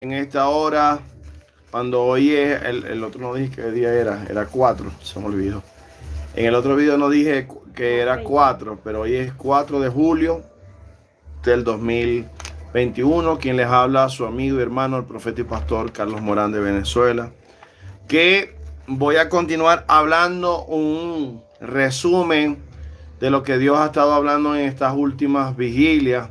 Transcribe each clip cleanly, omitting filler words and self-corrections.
en esta hora, cuando hoy es, el otro no dije qué día era 4, se me olvidó. En el otro video no dije que era 4, pero hoy es 4 de julio del 2021. Quien les habla, su amigo y hermano, el profeta y pastor Carlos Morán de Venezuela, que voy a continuar hablando un resumen de lo que Dios ha estado hablando en estas últimas vigilias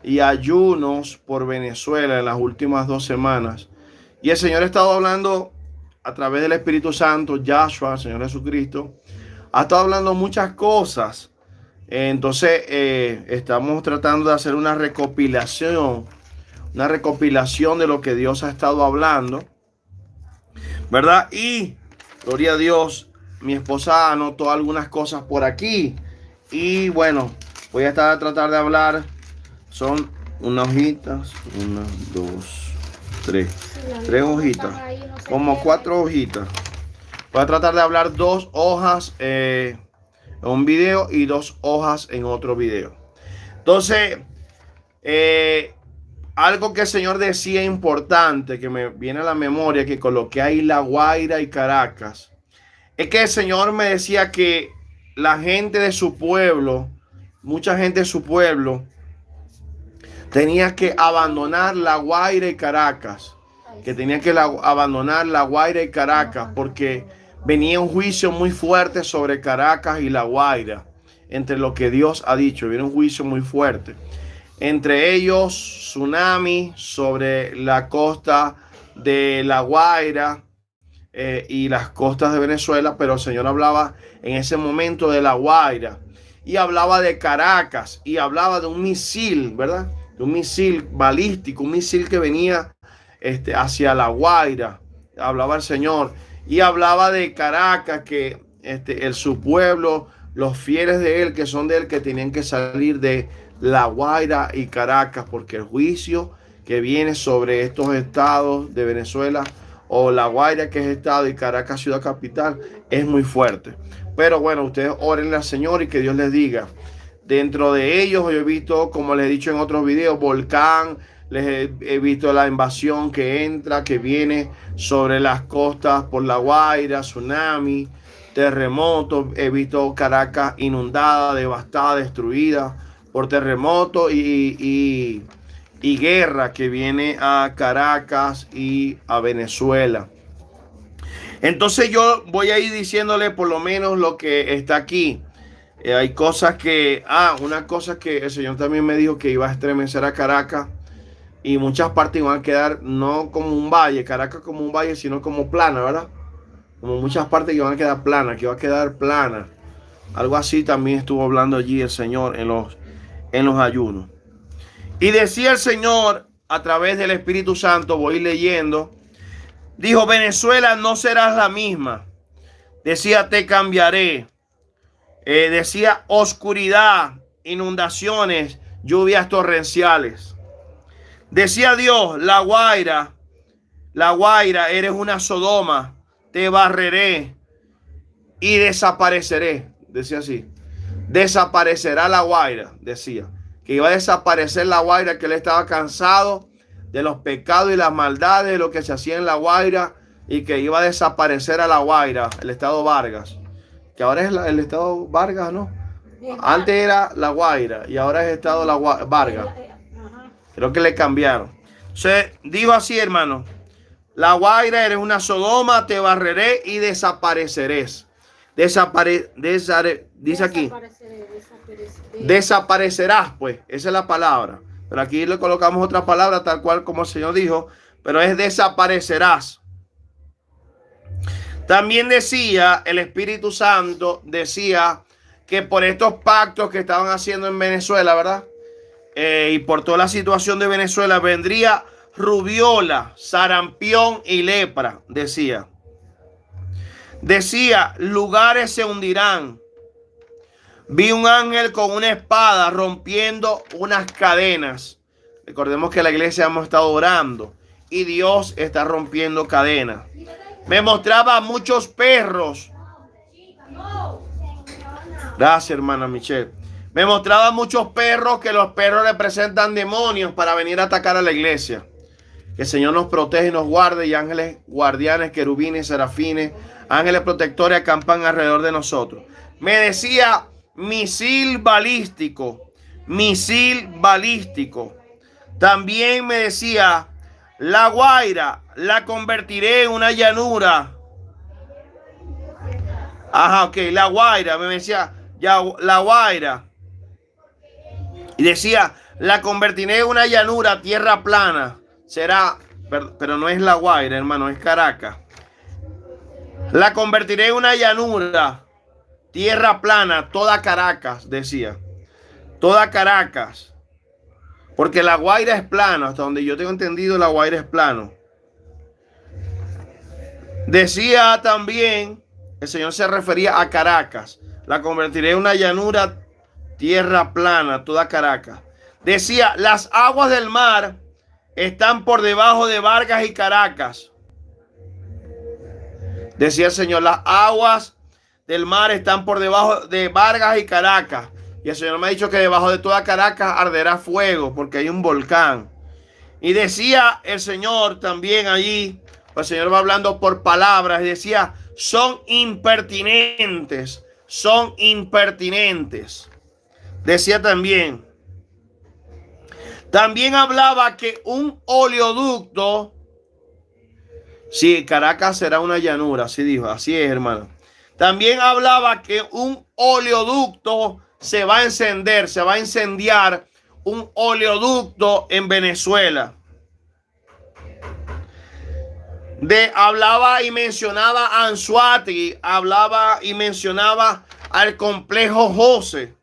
y ayunos por Venezuela en las últimas 2 semanas. Y el Señor ha estado hablando a través del Espíritu Santo, Yahshua, el Señor Jesucristo, ha estado hablando muchas cosas. Entonces estamos tratando de hacer una recopilación de lo que Dios ha estado hablando, ¿verdad? Y gloria a Dios, mi esposa anotó algunas cosas por aquí. Y bueno, voy a tratar de hablar. Son unas hojitas, 1, 2, 3. 3 hojitas, como 4 hojitas. Voy a tratar de hablar 2 hojas en un video y 2 hojas en otro video. Entonces, algo que el Señor decía importante, que me viene a la memoria, que coloqué ahí La Guaira y Caracas, es que el Señor me decía que la gente de su pueblo, mucha gente de su pueblo, tenía que abandonar La Guaira y Caracas, que tenía que abandonar La Guaira y Caracas, porque venía un juicio muy fuerte sobre Caracas y La Guaira, entre lo que Dios ha dicho. Viene un juicio muy fuerte, entre ellos tsunami sobre la costa de La Guaira y las costas de Venezuela, pero el Señor hablaba en ese momento de La Guaira y hablaba de Caracas y hablaba de un misil, ¿verdad? De un misil balístico, un misil que venía hacia La Guaira. Hablaba el Señor y hablaba de Caracas, que su pueblo, los fieles de él, que son de él, que tenían que salir de La Guaira y Caracas, porque el juicio que viene sobre estos estados de Venezuela, o La Guaira, que es estado, y Caracas, ciudad capital, es muy fuerte. Pero bueno, ustedes orenle al Señor y que Dios les diga. Dentro de ellos yo he visto, como les he dicho en otros videos, volcán, les he visto la invasión que entra, que viene sobre las costas por La Guaira, tsunami, terremotos. He visto Caracas inundada, devastada, destruida por terremoto y guerra que viene a Caracas y a Venezuela. Entonces yo voy a ir diciéndole por lo menos lo que está aquí. Hay cosas que, una cosa que el Señor también me dijo, que iba a estremecer a Caracas y muchas partes iban a quedar no como un valle, Caracas como un valle, sino como plana, ¿verdad? Como muchas partes que van a quedar planas, que va a quedar plana. Algo así también estuvo hablando allí el Señor en los ayunos. Y decía el Señor a través del Espíritu Santo, voy leyendo, dijo: Venezuela, no serás la misma. Decía: te cambiaré. Decía: oscuridad, inundaciones, lluvias torrenciales. Decía Dios: La Guaira, eres una Sodoma, te barreré y desapareceré. Decía así: desaparecerá La Guaira. Decía que iba a desaparecer La Guaira, que él estaba cansado de los pecados y las maldades de lo que se hacía en La Guaira, y que iba a desaparecer a La Guaira, el estado Vargas, que ahora es el estado Vargas, ¿no? Antes era La Guaira y ahora es estado Vargas. Creo que le cambiaron. Entonces dijo así, hermano: La Guaira, eres una Sodoma, te barreré y desaparecerás. Dice aquí, desaparecerás, pues, esa es la palabra. Pero aquí le colocamos otra palabra tal cual como el Señor dijo, pero es desaparecerás. También decía, el Espíritu Santo decía que por estos pactos que estaban haciendo en Venezuela, ¿verdad? Y por toda la situación de Venezuela, vendría rubiola, sarampión y lepra, decía. Decía: lugares se hundirán. Vi un ángel con una espada rompiendo unas cadenas. Recordemos que la iglesia hemos estado orando y Dios está rompiendo cadenas. Me mostraba muchos perros. Gracias, hermana Michelle. Me mostraba muchos perros, que los perros representan demonios para venir a atacar a la iglesia. Que el Señor nos protege y nos guarde, y ángeles guardianes, querubines, serafines, ángeles protectores acampan alrededor de nosotros. Me decía misil balístico, misil balístico. También me decía, La Guaira la convertiré en una llanura. Ajá, ok, La Guaira, me decía, ya, La Guaira. Y decía, la convertiré en una llanura, tierra plana. Será, pero no es La Guaira, hermano, es Caracas. La convertiré en una llanura, tierra plana, toda Caracas, decía. Toda Caracas. Porque La Guaira es plano, hasta donde yo tengo entendido, La Guaira es plano. Decía también, el Señor se refería a Caracas. La convertiré en una llanura, tierra plana, toda Caracas. Decía, las aguas del mar están por debajo de Vargas y Caracas. Decía el Señor, las aguas del mar están por debajo de Vargas y Caracas. Y el Señor me ha dicho que debajo de toda Caracas arderá fuego porque hay un volcán. Y decía el Señor también allí, pues el Señor va hablando por palabras y decía, son impertinentes, son impertinentes. Decía también hablaba que un oleoducto, sí, Caracas será una llanura, así dijo, así es, hermano. También hablaba que un oleoducto se va a encender, se va a incendiar un oleoducto en Venezuela. Hablaba y mencionaba a Anzoátegui, hablaba y mencionaba al complejo José.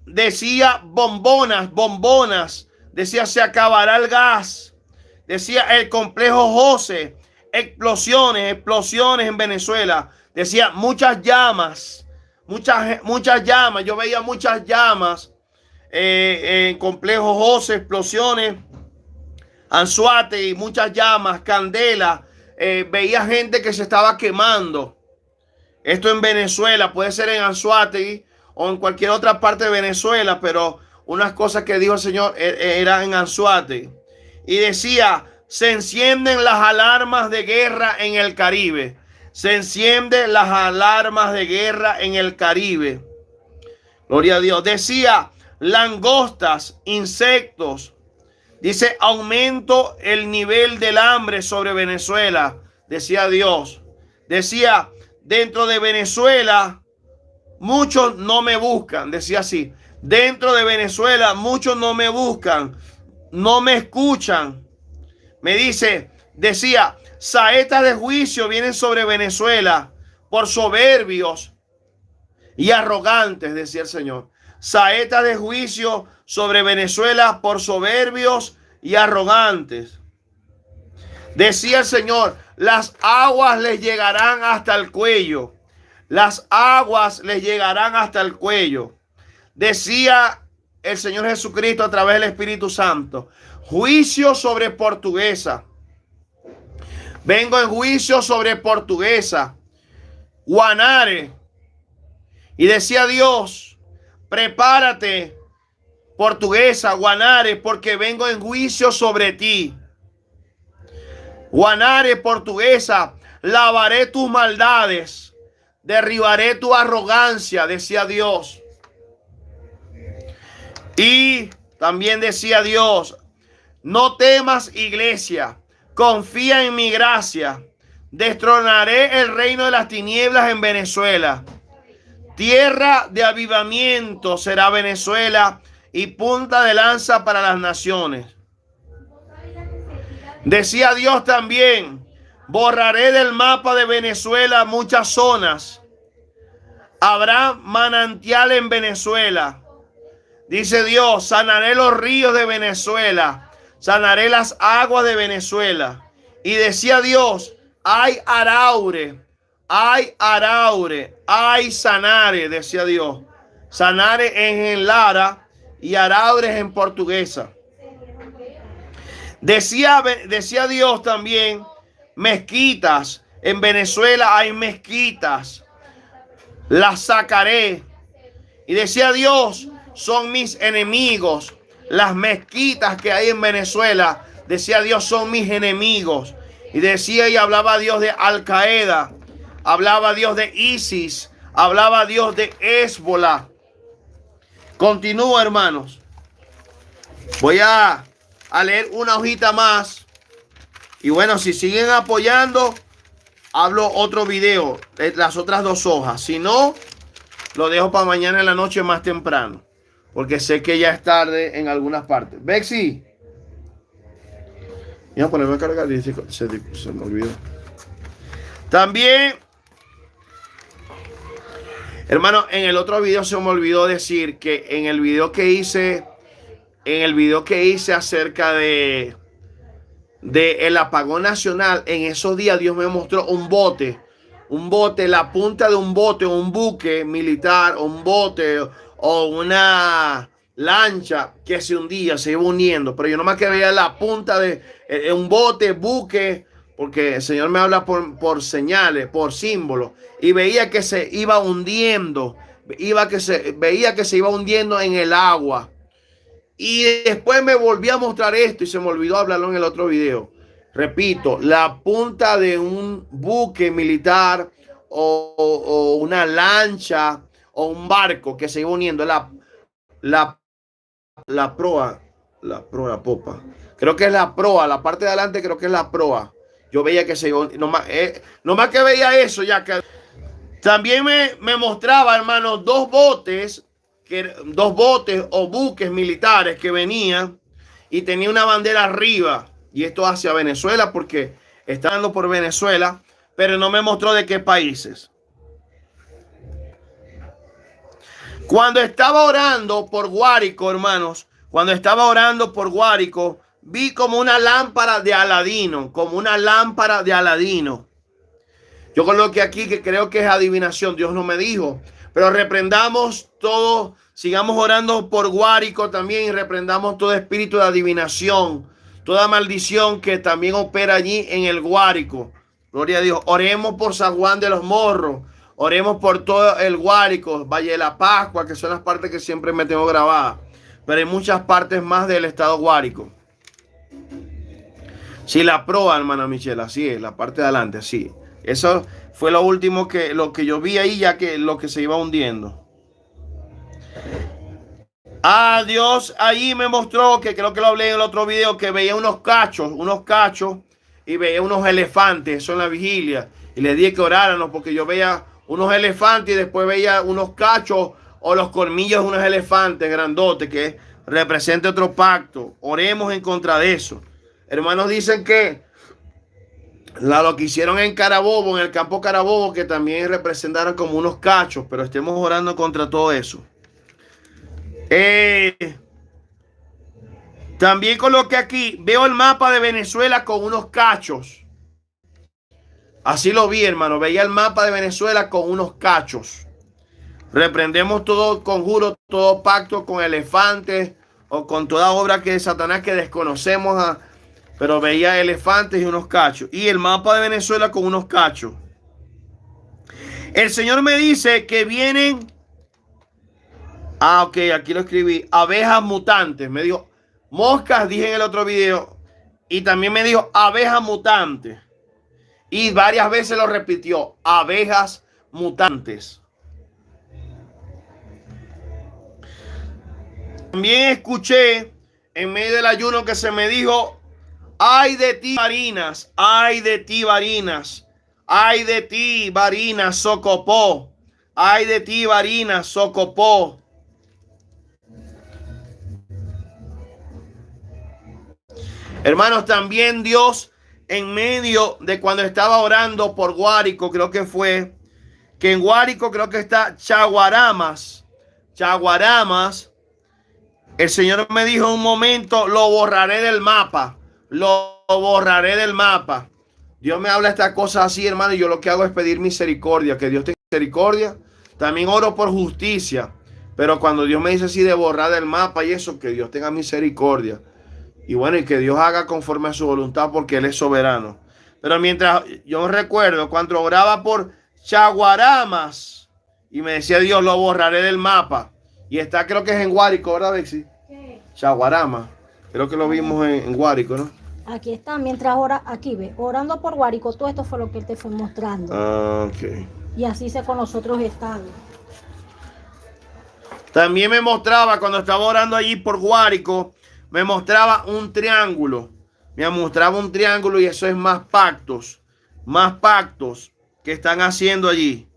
Decía bombonas, decía se acabará el gas, decía el complejo José, explosiones en Venezuela. Decía muchas llamas, muchas llamas. Yo veía muchas llamas en complejo José, explosiones, Anzoátegui, muchas llamas, candela. Veía gente que se estaba quemando. Esto en Venezuela, puede ser en Anzoátegui o en cualquier otra parte de Venezuela, pero unas cosas que dijo el Señor eran en Anzoátegui. Y decía, se encienden las alarmas de guerra en el Caribe. Se encienden las alarmas de guerra en el Caribe. Gloria a Dios. Decía, langostas, insectos. Dice, aumento el nivel del hambre sobre Venezuela. Decía Dios. Decía, dentro de Venezuela, muchos no me buscan. Decía así, dentro de Venezuela, muchos no me buscan. No me escuchan. Me decía, saetas de juicio vienen sobre Venezuela por soberbios y arrogantes, decía el Señor. Saetas de juicio sobre Venezuela por soberbios y arrogantes. Decía el Señor, las aguas les llegarán hasta el cuello. Las aguas les llegarán hasta el cuello. Decía el Señor Jesucristo a través del Espíritu Santo, juicio sobre Portuguesa. Vengo en juicio sobre Portuguesa, Guanare. Y decía Dios, prepárate, Portuguesa, Guanare, porque vengo en juicio sobre ti. Guanare, Portuguesa, lavaré tus maldades, derribaré tu arrogancia, decía Dios. Y también decía Dios, no temas, iglesia, confía en mi gracia. Destronaré el reino de las tinieblas en Venezuela. Tierra de avivamiento será Venezuela y punta de lanza para las naciones. Decía Dios también, borraré del mapa de Venezuela muchas zonas. Habrá manantial en Venezuela. Dice Dios, sanaré los ríos de Venezuela, sanaré las aguas de Venezuela. Y decía Dios, hay araure, hay sanare, decía Dios. Sanare en Lara y araure en portuguesa. Decía Dios también, mezquitas. En Venezuela hay mezquitas. Las sacaré. Y decía Dios, son mis enemigos. las mezquitas que hay en Venezuela, decía Dios, son mis enemigos. Y decía y hablaba Dios de Al Qaeda, hablaba Dios de ISIS, hablaba Dios de Hezbollah. Continúa, hermanos. Voy a leer una hojita más. Y bueno, si siguen apoyando, hablo otro video, las otras 2 hojas. Si no, lo dejo para mañana en la noche más temprano, porque sé que ya es tarde en algunas partes. Bexi, voy a ponerme a cargar y se me olvidó. También, hermano, en el otro video se me olvidó decir que en el video que hice, acerca de el apagón nacional, en esos días Dios me mostró un bote, la punta de un bote, un buque militar, o un bote o una lancha que se hundía, se iba uniendo, pero yo nomás que veía la punta de un bote, buque, porque el Señor me habla por señales, por símbolos, y veía que se iba hundiendo, veía que se iba hundiendo en el agua. Y después me volví a mostrar esto y se me olvidó hablarlo en el otro video. Repito, la punta de un buque militar o una lancha o un barco que se iba uniendo, la proa, la popa. Creo que es la proa, la parte de adelante creo que es la proa. Yo veía que se iba, nomás que veía eso, ya que también me mostraba, hermano, dos botes o buques militares que venían y tenía una bandera arriba, y esto hacia Venezuela porque está dando por Venezuela, pero no me mostró de qué países. Cuando estaba orando por Guárico, hermanos, vi como una lámpara de Aladino, Yo coloqué aquí que creo que es adivinación, Dios no me dijo, pero reprendamos todo. Sigamos orando por Guárico también y reprendamos todo espíritu de adivinación, toda maldición que también opera allí en el Guárico. Gloria a Dios. Oremos por San Juan de los Morros, oremos por todo el Guárico, Valle de la Pascua, que son las partes que siempre me tengo grabadas, pero hay muchas partes más del estado Guárico. Sí, la proa, hermana Michelle, así es, la parte de adelante, sí. Eso fue lo último lo que yo vi ahí, ya que lo que se iba hundiendo. Dios ahí me mostró, que creo que lo hablé en el otro video, que veía unos cachos y veía unos elefantes, eso en la vigilia, y le dije que oráramos porque yo veía unos elefantes y después veía unos cachos o los colmillos de unos elefantes grandotes que representa otro pacto. Oremos en contra de eso. Hermanos, dicen que lo que hicieron en Carabobo, en el campo Carabobo, que también representaron como unos cachos, pero estemos orando contra todo eso. También coloqué aquí, veo el mapa de Venezuela con unos cachos. Así lo vi, hermano. Veía el mapa de Venezuela con unos cachos. Reprendemos todo conjuro, todo pacto con elefantes o con toda obra que de Satanás que desconocemos, pero veía elefantes y unos cachos. Y el mapa de Venezuela con unos cachos. El Señor me dice que vienen... ok, aquí lo escribí. Abejas mutantes. Me dijo, moscas, dije en el otro video. Y también me dijo abejas mutantes. Y varias veces lo repitió. Abejas mutantes. También escuché en medio del ayuno que se me dijo, ay de ti, Varinas, ay de ti, Varinas, ay de ti, Varinas, Socopó, ay de ti, Varinas, Socopó. Hermanos, también Dios, en medio de cuando estaba orando por Guárico, creo que fue, que en Guárico creo que está Chaguaramas, el Señor me dijo en un momento, lo borraré del mapa, Dios me habla estas cosas así, hermano, y yo lo que hago es pedir misericordia, que Dios tenga misericordia. También oro por justicia, pero cuando Dios me dice así de borrar del mapa y eso, que Dios tenga misericordia. Y bueno, y que Dios haga conforme a su voluntad, porque Él es soberano. Pero mientras yo recuerdo cuando oraba por Chaguaramas y me decía Dios, lo borraré del mapa. Y está, creo que es en Guárico, ¿verdad, Bexi? Sí. Chaguarama. Creo que lo vimos en Guárico, ¿no? Aquí está, mientras ora, aquí ve, orando por Guárico, todo esto fue lo que él te fue mostrando. Ah, ok. Y así sé con los otros estados. También me mostraba, cuando estaba orando allí por Guárico, me mostraba un triángulo. Me mostraba un triángulo y eso es más pactos que están haciendo allí.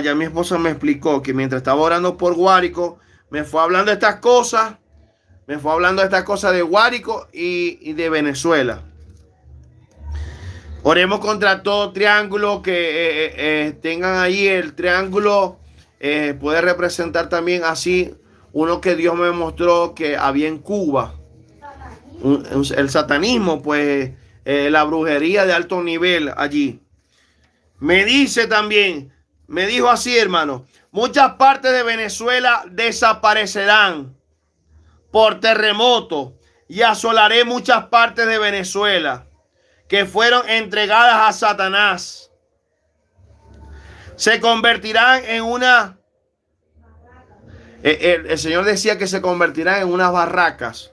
Ya mi esposa me explicó que mientras estaba orando por Guárico, me fue hablando de estas cosas. Me fue hablando de estas cosas de Guárico y de Venezuela. Oremos contra todo triángulo que tengan ahí. El triángulo puede representar también así uno que Dios me mostró que había en Cuba. El satanismo, pues la brujería de alto nivel allí. Me dice también, me dijo así, hermano, muchas partes de Venezuela desaparecerán por terremoto y asolaré muchas partes de Venezuela que fueron entregadas a Satanás. Se convertirán en una... el Señor decía que se convertirán en unas barracas.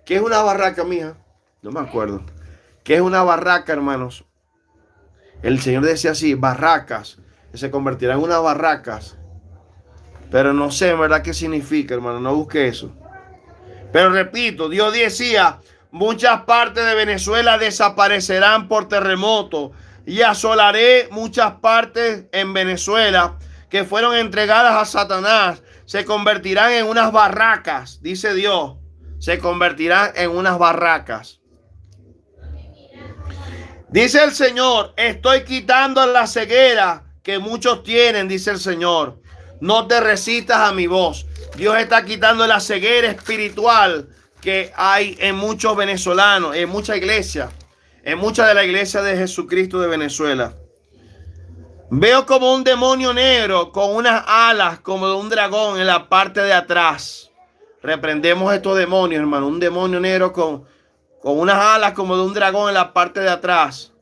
¿Qué es una barraca, mija? No me acuerdo. ¿Qué es una barraca, hermanos? El Señor decía así, barracas. Que se convertirán en unas barracas. Pero no sé en verdad qué significa, hermano. No busque eso. Pero repito, Dios decía, muchas partes de Venezuela desaparecerán por terremoto y asolaré muchas partes en Venezuela que fueron entregadas a Satanás. Se convertirán en unas barracas, dice Dios. Se convertirán en unas barracas. Dice el Señor, estoy quitando la ceguera que muchos tienen, dice el Señor. No te resistas a mi voz. Dios está quitando la ceguera espiritual que hay en muchos venezolanos, en mucha iglesia, en mucha de la iglesia de Jesucristo de Venezuela. Veo como un demonio negro con unas alas como de un dragón en la parte de atrás. Reprendemos estos demonios, hermano. Un demonio negro con unas alas como de un dragón en la parte de atrás.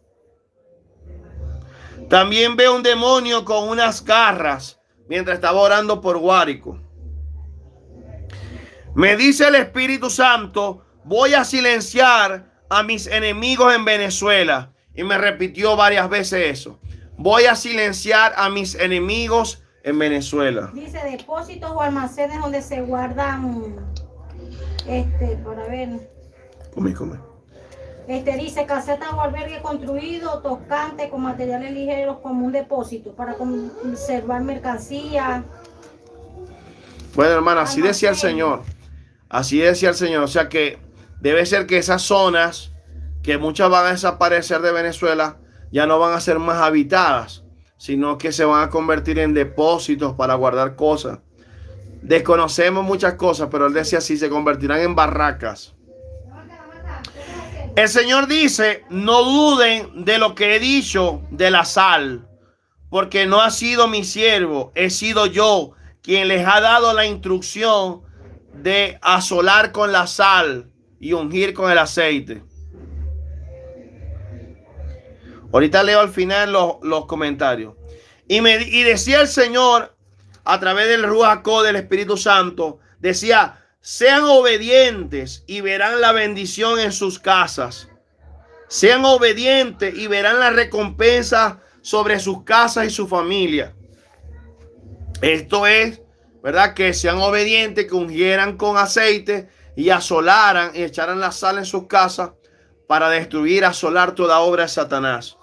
También veo un demonio con unas garras mientras estaba orando por Guárico. Me dice el Espíritu Santo, voy a silenciar a mis enemigos en Venezuela. Y me repitió varias veces eso. Voy a silenciar a mis enemigos en Venezuela. Dice depósitos o almacenes donde se guardan, para ver. Come. Dice caseta o albergue construido, tocante con materiales ligeros como un depósito para conservar mercancía. Bueno, hermano, así decía el Señor. Así decía el Señor. O sea que debe ser que esas zonas que muchas van a desaparecer de Venezuela ya no van a ser más habitadas, sino que se van a convertir en depósitos para guardar cosas. Desconocemos muchas cosas, pero él decía así, se convertirán en barracas. El Señor dice, no duden de lo que he dicho de la sal, porque no ha sido mi siervo, he sido yo quien les ha dado la instrucción de asolar con la sal y ungir con el aceite. Ahorita leo al final los comentarios. Y decía el Señor, a través del Ruach HaKodesh, del Espíritu Santo, decía, sean obedientes y verán la bendición en sus casas. Sean obedientes y verán la recompensa sobre sus casas y su familia. Esto es, ¿verdad? Que sean obedientes, que ungieran con aceite y asolaran y echaran la sal en sus casas para destruir, asolar toda obra de Satanás.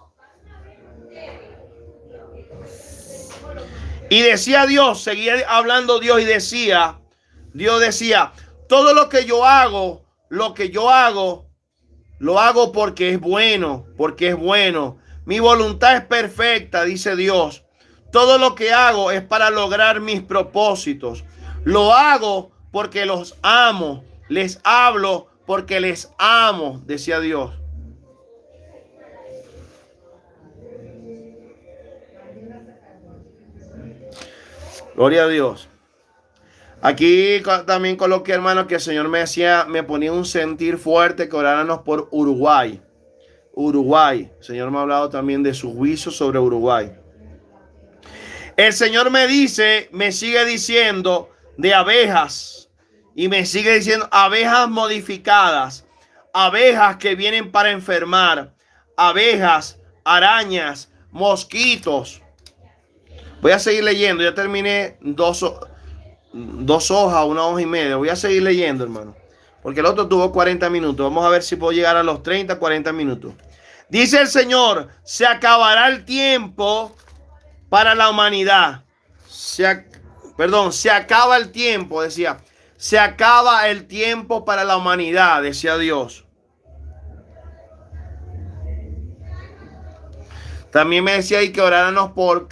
Y decía Dios, seguía hablando Dios y Dios decía, todo lo que yo hago, lo hago porque es bueno, Mi voluntad es perfecta, dice Dios. Todo lo que hago es para lograr mis propósitos. Lo hago porque los amo. Les hablo porque les amo, decía Dios. Gloria a Dios. Aquí también coloqué, hermano, que el Señor me decía, me ponía un sentir fuerte que oráramos por Uruguay. El Señor me ha hablado también de su juicio sobre Uruguay. El Señor me sigue diciendo de abejas Y me sigue diciendo abejas modificadas, abejas que vienen para enfermar, abejas, arañas, mosquitos. Voy a seguir leyendo. Ya terminé dos hojas, una hoja y media. Voy a seguir leyendo, hermano, porque el otro tuvo 40 minutos. Vamos a ver si puedo llegar a los 30, 40 minutos. Dice el Señor, se acabará el tiempo para la humanidad. Se acaba el tiempo, decía. Se acaba el tiempo para la humanidad, decía Dios. También me decía ahí que oráramos por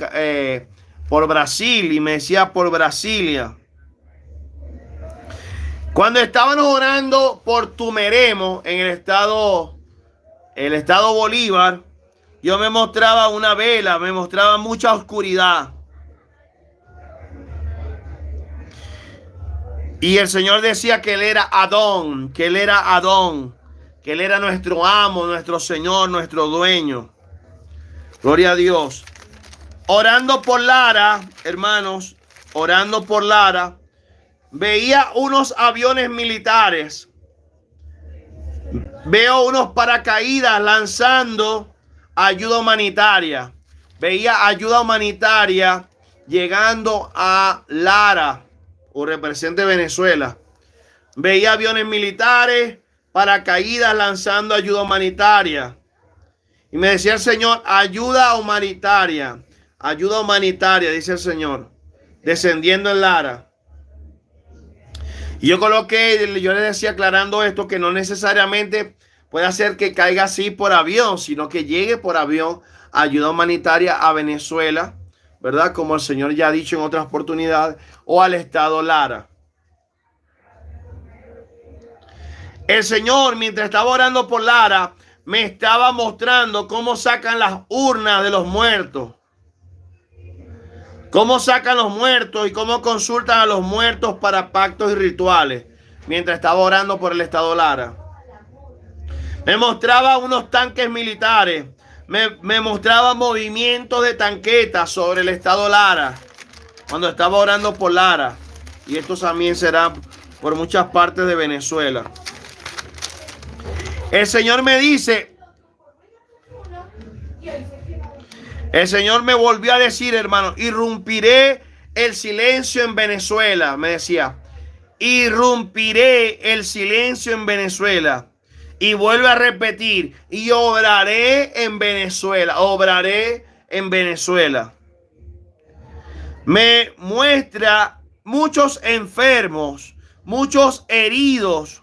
Brasil, y me decía por Brasilia. Cuando estábamos orando por Tumeremo en el estado Bolívar, yo me mostraba una vela, me mostraba mucha oscuridad. Y el Señor decía que Él era Adón, que Él era Adón, que Él era nuestro amo, nuestro Señor, nuestro dueño. Gloria a Dios. Orando por Lara, hermanos, orando por Lara, veía unos aviones militares. Veo unos paracaídas lanzando ayuda humanitaria. Veía ayuda humanitaria llegando a Lara, o represente Venezuela. Veía aviones militares, paracaídas lanzando ayuda humanitaria. Y me decía el Señor, ayuda humanitaria, dice el Señor, descendiendo en Lara. Y yo le decía aclarando esto, que no necesariamente puede ser que caiga así por avión, sino que llegue por avión ayuda humanitaria a Venezuela, ¿verdad? Como el Señor ya ha dicho en otras oportunidades, o al estado Lara. El Señor, mientras estaba orando por Lara, me estaba mostrando cómo sacan las urnas de los muertos. Cómo sacan los muertos y cómo consultan a los muertos para pactos y rituales. Mientras estaba orando por el estado Lara. Me mostraba unos tanques militares. Me mostraba movimientos de tanquetas sobre el estado Lara. Cuando estaba orando por Lara. Y esto también será por muchas partes de Venezuela. El Señor me dice, el Señor me volvió a decir, hermano, irrumpiré el silencio en Venezuela. Me decía, irrumpiré el silencio en Venezuela. Y vuelve a repetir, y obraré en Venezuela, obraré en Venezuela. Me muestra muchos enfermos, muchos heridos,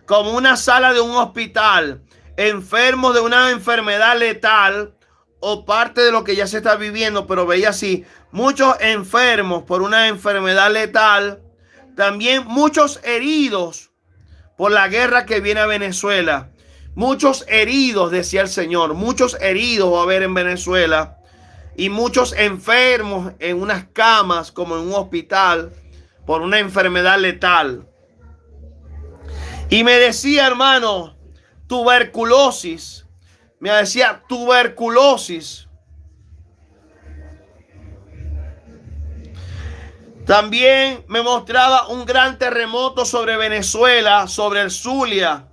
como una sala de un hospital, enfermos de una enfermedad letal o parte de lo que ya se está viviendo, pero veía así, muchos enfermos por una enfermedad letal, también muchos heridos por la guerra que viene a Venezuela, muchos heridos, decía el Señor, muchos heridos va a haber en Venezuela y muchos enfermos en unas camas como en un hospital por una enfermedad letal. Y me decía, hermano, tuberculosis. Me decía tuberculosis. También me mostraba un gran terremoto sobre Venezuela, sobre el Zulia.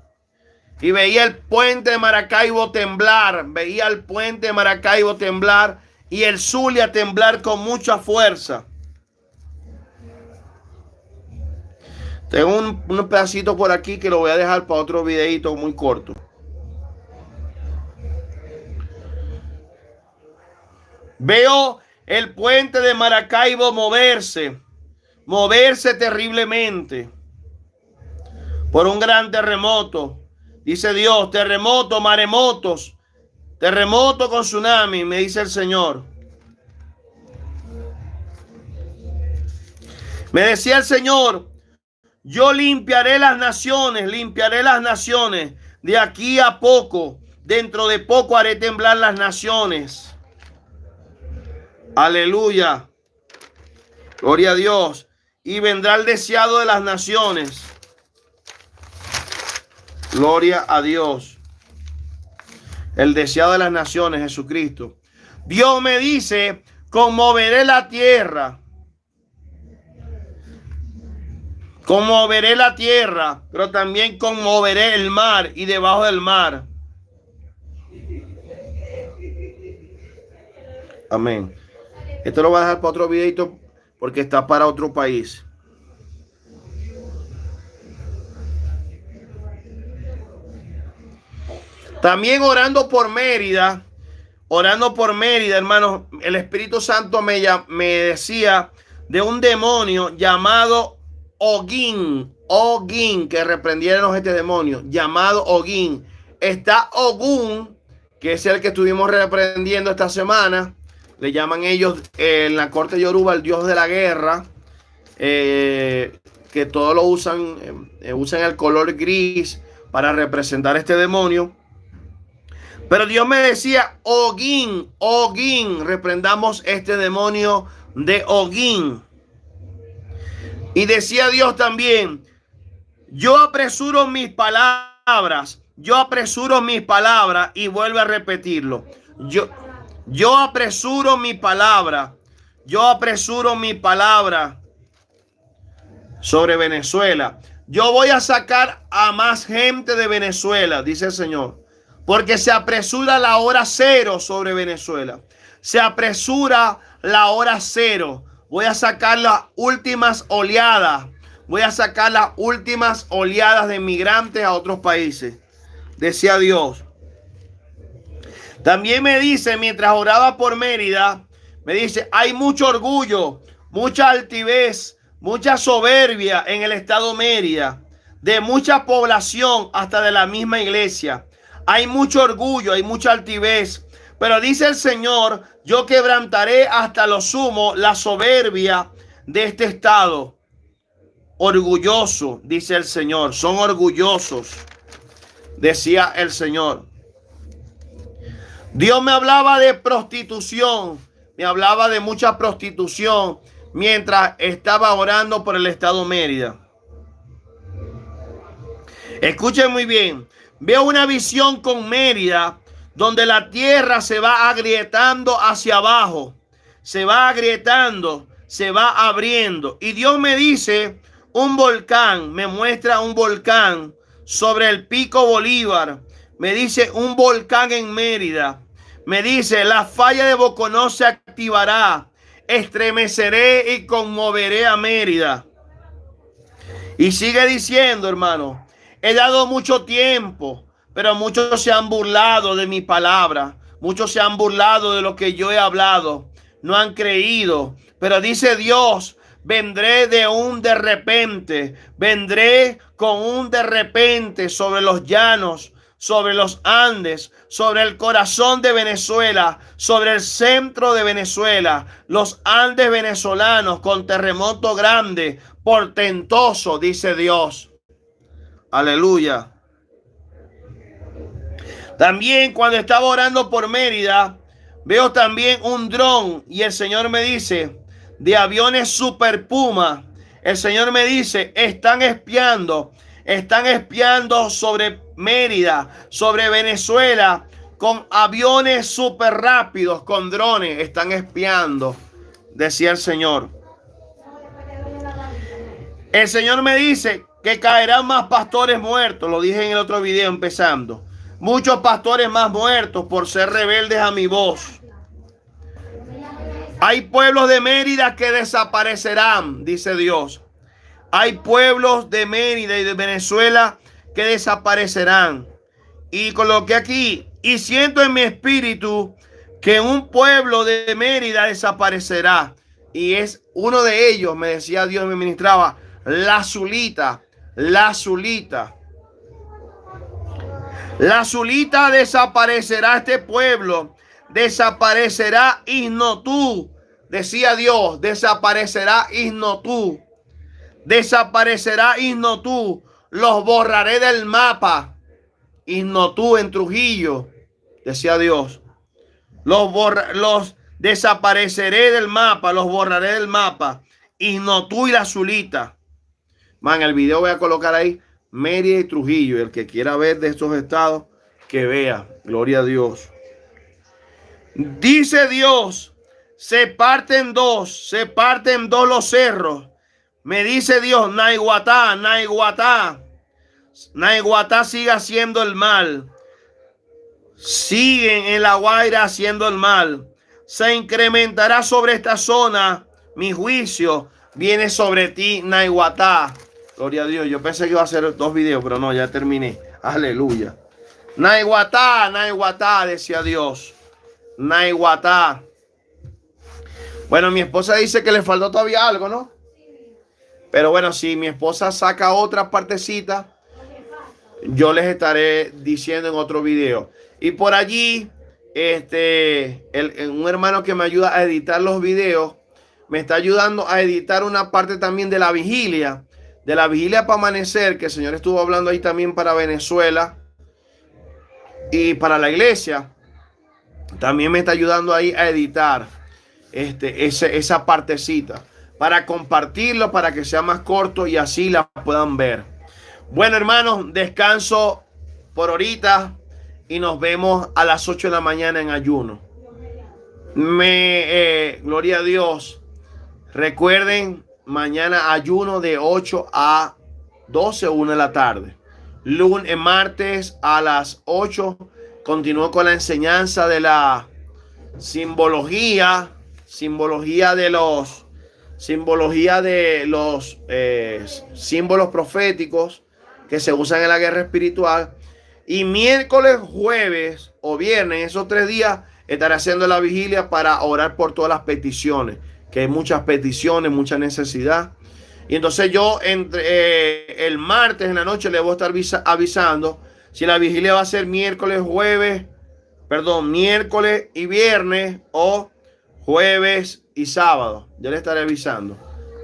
Y veía el puente de Maracaibo temblar. Veía el puente de Maracaibo temblar y el Zulia temblar con mucha fuerza. Tengo un pedacito por aquí que lo voy a dejar para otro videito muy corto. Veo el puente de Maracaibo moverse terriblemente por un gran terremoto. Dice Dios, terremoto, maremotos, terremoto con tsunami, me dice el Señor. Me decía el Señor, yo limpiaré las naciones, de aquí a poco, dentro de poco haré temblar las naciones. Aleluya. Gloria a Dios. Y vendrá el deseado de las naciones. Gloria a Dios. El deseado de las naciones, Jesucristo. Dios me dice, conmoveré la tierra. conmoveré la tierra, pero también conmoveré el mar y debajo del mar. Amén. Esto lo voy a dejar para otro videito porque está para otro país. También orando por Mérida, hermanos, el Espíritu Santo me decía de un demonio llamado Ogín, que reprendiéramos este demonio, llamado Ogín. Está Ogún, que es el que estuvimos reprendiendo esta semana. Le llaman ellos en la corte yoruba el dios de la guerra, que todos lo usan el color gris para representar este demonio. Pero Dios me decía, Ogín, reprendamos este demonio de Ogín. Y decía Dios también, yo apresuro mis palabras, y vuelve a repetirlo. Yo apresuro mi palabra sobre Venezuela. Yo voy a sacar a más gente de Venezuela, dice el Señor. Porque se apresura la hora cero sobre Venezuela. Se apresura la hora cero. Voy a sacar las últimas oleadas. De migrantes a otros países. Decía Dios. También me dice, mientras oraba por Mérida, me dice, hay mucho orgullo, mucha altivez, mucha soberbia en el estado Mérida. De mucha población hasta de la misma iglesia. Hay mucho orgullo, hay mucha altivez. Pero dice el Señor, yo quebrantaré hasta lo sumo la soberbia de este estado. Orgulloso, dice el Señor. Son orgullosos, decía el Señor. Dios me hablaba de prostitución. Me hablaba de mucha prostitución mientras estaba orando por el estado Mérida. Escuchen muy bien. Veo una visión con Mérida donde la tierra se va agrietando hacia abajo. Se va agrietando, se va abriendo. Y Dios me dice un volcán, me muestra un volcán sobre el Pico Bolívar. Me dice un volcán en Mérida. Me dice la falla de Boconó se activará. Estremeceré y conmoveré a Mérida. Y sigue diciendo, hermano. He dado mucho tiempo, pero muchos se han burlado de mi palabra. Muchos se han burlado de lo que yo he hablado. No han creído. Pero dice Dios, vendré de repente. Vendré con un de repente sobre los llanos, sobre los Andes, sobre el corazón de Venezuela, sobre el centro de Venezuela, los Andes venezolanos con terremoto grande, portentoso, dice Dios. Aleluya. También cuando estaba orando por Mérida, veo también un dron y el Señor me dice, de aviones Super Puma, el Señor me dice, están espiando sobre Mérida, sobre Venezuela, con aviones super rápidos, con drones, están espiando, decía el Señor. El Señor me dice que caerán más pastores muertos, lo dije en el otro video empezando. Muchos pastores más muertos por ser rebeldes a mi voz. Hay pueblos de Mérida que desaparecerán, dice Dios. Hay pueblos de Mérida y de Venezuela que desaparecerán. Y coloqué aquí, y siento en mi espíritu que un pueblo de Mérida desaparecerá. Y es uno de ellos, me decía Dios, me ministraba, la Zulita. La Zulita. La Zulita desaparecerá este pueblo. Desaparecerá Isnotú. Decía Dios, desaparecerá Isnotú. Desaparecerá Isnotú. Los borraré del mapa. Isnotú en Trujillo. Decía Dios. Los desapareceré del mapa. Los borraré del mapa. Isnotú y la Zulita. Man, el video voy a colocar ahí Mérida y Trujillo. El que quiera ver de estos estados, que vea. Gloria a Dios. Dice Dios, se parten dos los cerros. Me dice Dios, Naiguatá, Naiguatá, Naiguatá sigue haciendo el mal. Siguen en La Guaira haciendo el mal. Se incrementará sobre esta zona mi juicio. Viene sobre ti, Naiguatá. Gloria a Dios. Yo pensé que iba a hacer 2 videos, pero no, ya terminé. Aleluya. Naiguatá, Naiguatá, decía Dios. Naiguatá. Bueno, mi esposa dice que le faltó todavía algo, ¿no? Pero bueno, si mi esposa saca otra partecita, yo les estaré diciendo en otro video. Y por allí, un hermano que me ayuda a editar los videos, me está ayudando a editar una parte también de la vigilia para amanecer, que el Señor estuvo hablando ahí también para Venezuela y para la iglesia. También me está ayudando ahí a editar esa partecita para compartirlo, para que sea más corto y así la puedan ver. Bueno, hermanos, descanso por ahorita y nos vemos a las 8 de la mañana en ayuno. Gloria a Dios. Recuerden, mañana ayuno de 8 a 12 o 1 de la tarde. Lunes, martes a las 8 continúo con la enseñanza de la simbología de los símbolos proféticos que se usan en la guerra espiritual. Y miércoles, jueves o viernes, esos 3 días, estaré haciendo la vigilia para orar por todas las peticiones, que hay muchas peticiones, mucha necesidad. Y entonces yo entre el martes en la noche le voy a estar avisando si la vigilia va a ser miércoles y viernes o jueves y sábado. Yo le estaré avisando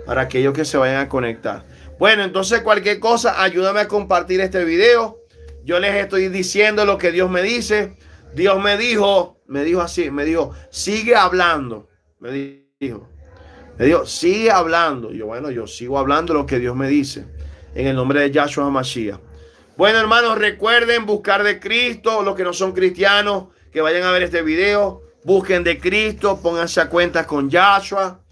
para aquellos que se vayan a conectar. Bueno, entonces cualquier cosa, ayúdame a compartir este video. Yo les estoy diciendo lo que Dios me dice. Dios me dijo así, sigue hablando. Me dijo, sigue hablando. Yo sigo hablando lo que Dios me dice. En el nombre de Yahshua HaMashiach. Bueno, hermanos, recuerden buscar de Cristo. Los que no son cristianos, que vayan a ver este video. Busquen de Cristo, pónganse a cuentas con Yahshua,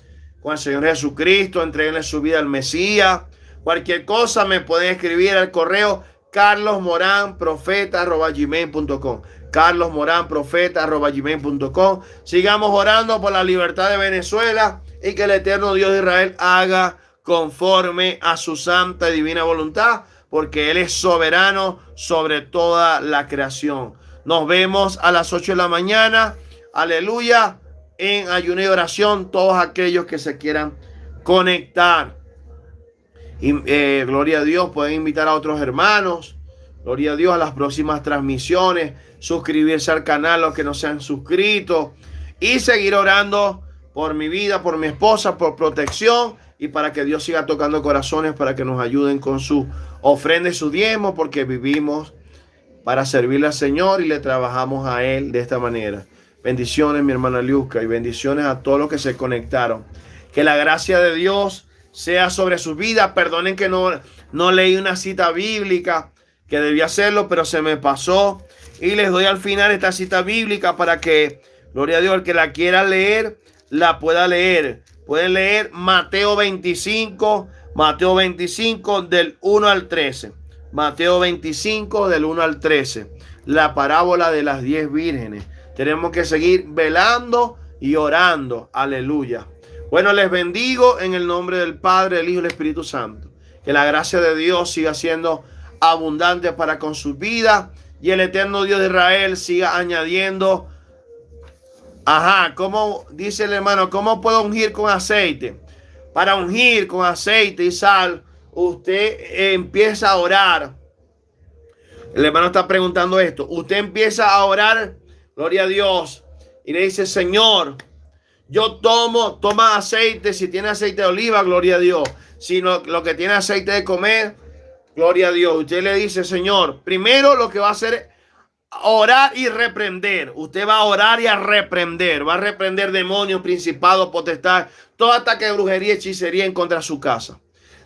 con el Señor Jesucristo, entreguenle su vida al Mesías. Cualquier cosa me pueden escribir al correo carlosmoranprofeta@gmail.com. carlosmoranprofeta@gmail.com. Sigamos orando por la libertad de Venezuela y que el eterno Dios de Israel haga conforme a su santa y divina voluntad, porque Él es soberano sobre toda la creación. Nos vemos a las 8 de la mañana. Aleluya. En ayuno y oración, todos aquellos que se quieran conectar. Y, gloria a Dios, pueden invitar a otros hermanos. Gloria a Dios a las próximas transmisiones. Suscribirse al canal los que no se han suscrito. Y seguir orando por mi vida, por mi esposa, por protección. Y para que Dios siga tocando corazones, para que nos ayuden con su ofrenda y su diezmo. Porque vivimos para servirle al Señor y le trabajamos a Él de esta manera. Bendiciones, mi hermana Liuska, y bendiciones a todos los que se conectaron. Que la gracia de Dios sea sobre sus vidas. Perdonen que no leí una cita bíblica, que debía hacerlo, pero se me pasó. Y les doy al final esta cita bíblica para que, gloria a Dios, el que la quiera leer, la pueda leer. Pueden leer Mateo 25 del 1 al 13. Mateo 25 del 1 al 13. La parábola de las 10 vírgenes. Tenemos que seguir velando y orando. Aleluya. Bueno, les bendigo en el nombre del Padre, del Hijo y del Espíritu Santo. Que la gracia de Dios siga siendo abundante para con su vida. Y el eterno Dios de Israel siga añadiendo. Como dice el hermano, ¿cómo puedo ungir con aceite? Para ungir con aceite y sal, usted empieza a orar. El hermano está preguntando esto. Usted empieza a orar. Gloria a Dios. Y le dice, Señor, yo toma aceite. Si tiene aceite de oliva, gloria a Dios. Si no, lo que tiene aceite de comer, gloria a Dios. Usted le dice, Señor, primero lo que va a hacer es orar y reprender. Usted va a orar y a reprender. Va a reprender demonios, principados, potestades, todo ataque de brujería, hechicería en contra de su casa.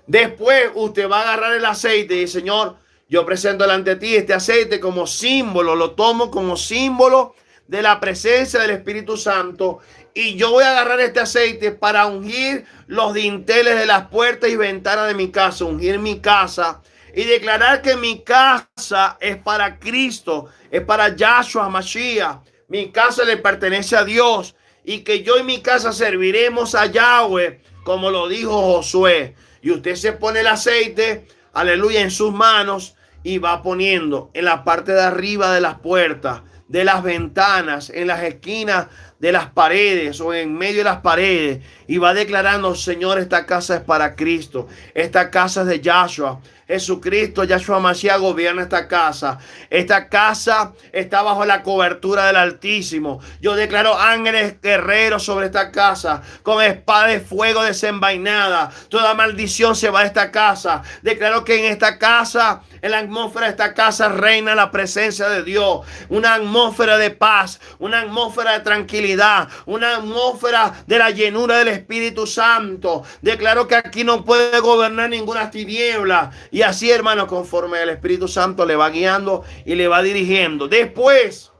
Después usted va a agarrar el aceite y, Señor, yo presento delante de ti este aceite como símbolo. Lo tomo como símbolo de la presencia del Espíritu Santo Y yo voy a agarrar este aceite para ungir los dinteles de las puertas y ventanas de mi casa, ungir mi casa y declarar que mi casa es para Cristo, es para Yahshua Mashiach. Mi casa le pertenece a Dios y que yo y mi casa serviremos a Yahweh, como lo dijo Josué. Y usted se pone el aceite, aleluya, en sus manos y va poniendo en la parte de arriba de las puertas, de las ventanas, en las esquinas de las paredes o en medio de las paredes, y va declarando: Señor, esta casa es para Cristo, esta casa es de Yahshua. Jesucristo, Yahshua Mashiach, gobierna esta casa. Esta casa está bajo la cobertura del Altísimo. Yo declaro ángeles guerreros sobre esta casa, con espada de fuego desenvainada. Toda maldición se va de esta casa. Declaro que en esta casa, en la atmósfera de esta casa, reina la presencia de Dios. Una atmósfera de paz, una atmósfera de tranquilidad, una atmósfera de la llenura del Espíritu Santo. Declaro que aquí no puede gobernar ninguna tiniebla. Y así, hermano, conforme el Espíritu Santo le va guiando y le va dirigiendo. Después,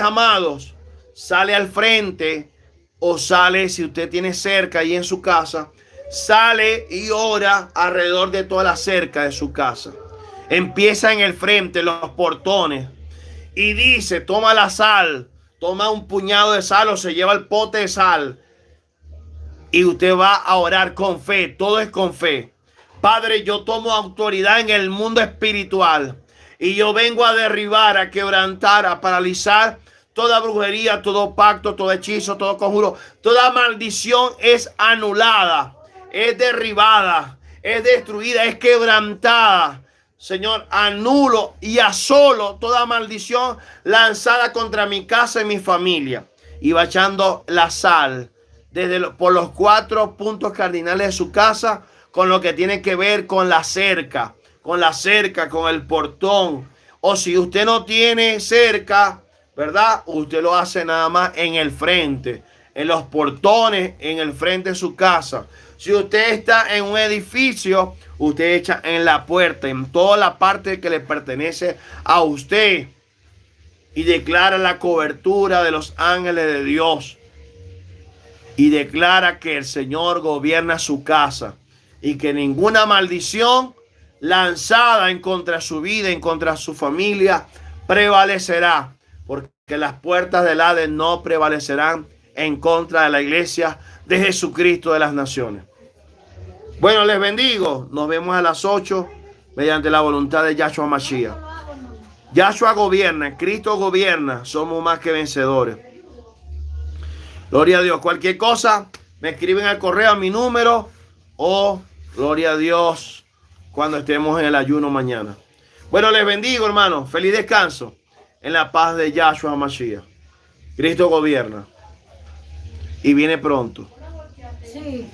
amados, sale al frente o sale, si usted tiene cerca ahí en su casa, sale y ora alrededor de toda la cerca de su casa. Empieza en el frente, los portones, y dice: toma la sal, toma un puñado de sal o se lleva el pote de sal. Y usted va a orar con fe, todo es con fe. Padre, yo tomo autoridad en el mundo espiritual y yo vengo a derribar, a quebrantar, a paralizar toda brujería, todo pacto, todo hechizo, todo conjuro. Toda maldición es anulada, es derribada, es destruida, es quebrantada. Señor, anulo y asolo toda maldición lanzada contra mi casa y mi familia. Y va echando la sal por los 4 puntos cardinales de su casa, con lo que tiene que ver con la cerca, con el portón. O si usted no tiene cerca, ¿verdad? Usted lo hace nada más en el frente, en los portones, en el frente de su casa. Si usted está en un edificio, usted echa en la puerta, en toda la parte que le pertenece a usted, y declara la cobertura de los ángeles de Dios. Y declara que el Señor gobierna su casa y que ninguna maldición lanzada en contra de su vida, en contra de su familia, prevalecerá, porque las puertas del Hades no prevalecerán en contra de la iglesia de Jesucristo de las naciones. Bueno, les bendigo. Nos vemos a las 8 mediante la voluntad de Yahshua Mashiach. Yahshua gobierna, Cristo gobierna, somos más que vencedores. Gloria a Dios. Cualquier cosa, me escriben al correo a mi número, o gloria a Dios cuando estemos en el ayuno mañana. Bueno, les bendigo, hermanos. Feliz descanso en la paz de Yahshua Mashiach. Cristo gobierna y viene pronto. Sí.